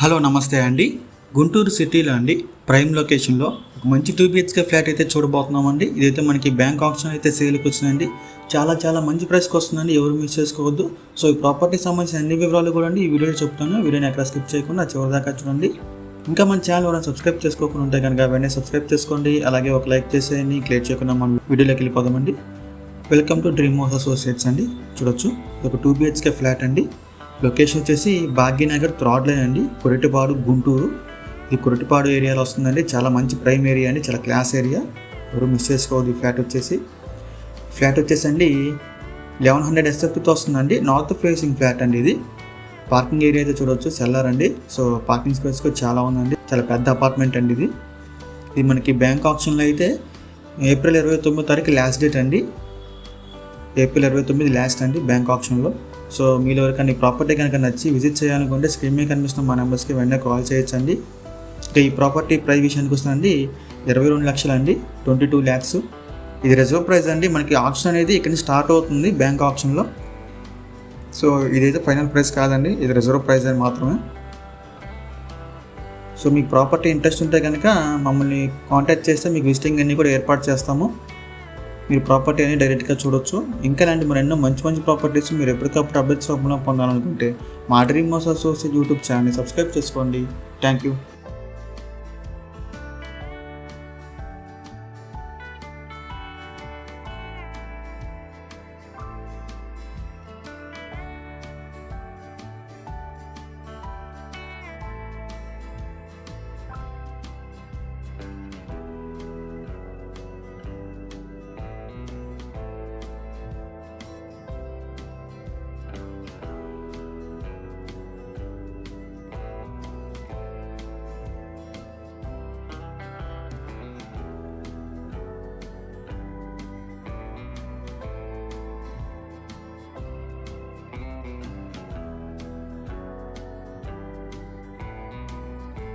Hello నమస్తే అండి. గుంటూరు సిటీలో అండి ప్రైమ్ లొకేషన్లో ఒక మంచి 2 BHK ఫ్లాట్ అయితే చూడబోతున్నామండి. ఇదైతే మనకి బ్యాంక్ ఆప్షన్ అయితే సేల్కి వచ్చిందండి. చాలా మంచి ప్రైస్కి వస్తుందండి, ఎవరు మిస్ చేసుకోవద్దు. సో ఈ ప్రాపర్టీకి సంబంధించిన అన్ని వివరాలు కూడా అండి ఈ వీడియోలో చెప్తాను. వీడియోని ఎక్కడ స్కిప్ చేయకుండా చివరి దాకా చూడండి. ఇంకా మన ఛానల్ ఎవరైనా సబ్స్క్రైబ్ చేసుకోకుండా ఉంటే కనుక వెంటనే సబ్స్క్రైబ్ చేసుకోండి. అలాగే ఒక లైక్ చేసేయండి. క్లియర్ చేయకుండా మనం వీడియోలోకి వెళ్ళిపోదామండి. Welcome to dream house associates అండి. చూడొచ్చు, ఇది ఒక 2 BHK ఫ్లాట్ అండి. లొకేషన్ వచ్చేసి భాగ్యనగర్ థర్డ్ లైన్ అండి, కురటిపాడు గుంటూరు. ఇది కురటిపాడు ఏరియాలో వస్తుందండి. చాలా మంచి ప్రైమ్ ఏరియా అండి, చాలా క్లాస్ ఏరియా, ఎవరు మిస్ చేసుకోవద్దు. ఈ ఫ్లాట్ వచ్చేసి అండి 1100 SFTతో వస్తుందండి. నార్త్ ఫేసింగ్ ఫ్లాట్ అండి. ఇది పార్కింగ్ ఏరియా అయితే చూడవచ్చు, సెల్లర్ అండి. సో పార్కింగ్ స్పేస్ కూడా చాలా ఉందండి, చాలా పెద్ద అపార్ట్మెంట్ అండి. ఇది మనకి బ్యాంక్ ఆప్షన్లో అయితే ఏప్రిల్ 29వ తారీఖు లాస్ట్ డేట్ అండి. ఏప్రిల్ 29 లాస్ట్ అండి బ్యాంక్ ఆప్షన్లో. సో మీరు ఎవరికైనా ఈ ప్రాపర్టీ కనుక నచ్చి విజిట్ చేయాలనుకుంటే స్క్రీన్ మీద కనిపిస్తున్న మా నెంబర్స్కి వెంటనే కాల్ చేయొచ్చండి. ఇంకా ఈ ప్రాపర్టీ ప్రైస్ విషయానికి వస్తుందండి 22 లక్షలు అండి, 22 lakhs. ఇది రిజర్వ్ ప్రైస్ అండి. మనకి ఆప్షన్ అనేది ఇక్కడ నుంచి స్టార్ట్ అవుతుంది బ్యాంక్ ఆప్షన్లో. సో ఇదైతే ఫైనల్ ప్రైస్ కాదండి, ఇది రిజర్వ్ ప్రైస్ అని మాత్రమే. సో మీకు ప్రాపర్టీ ఇంట్రెస్ట్ ఉంటే కనుక మమ్మల్ని కాంటాక్ట్ చేస్తే మీకు విజిటింగ్ అన్నీ కూడా ఏర్పాటు చేస్తాము. మీరు ప్రాపర్టీ అని డైరెక్ట్గా చూడొచ్చు. ఇంకా ఇలాంటి మరెన్నో మంచి ప్రాపర్టీస్ మీరు ఎప్పటికప్పుడు అప్డేట్స్ రూపంలో పొందాలనుకుంటే మా డ్రీమ్ హౌస్ అసోసియేట్స్ యూట్యూబ్ ఛానల్ని సబ్స్క్రైబ్ చేసుకోండి. Thank you.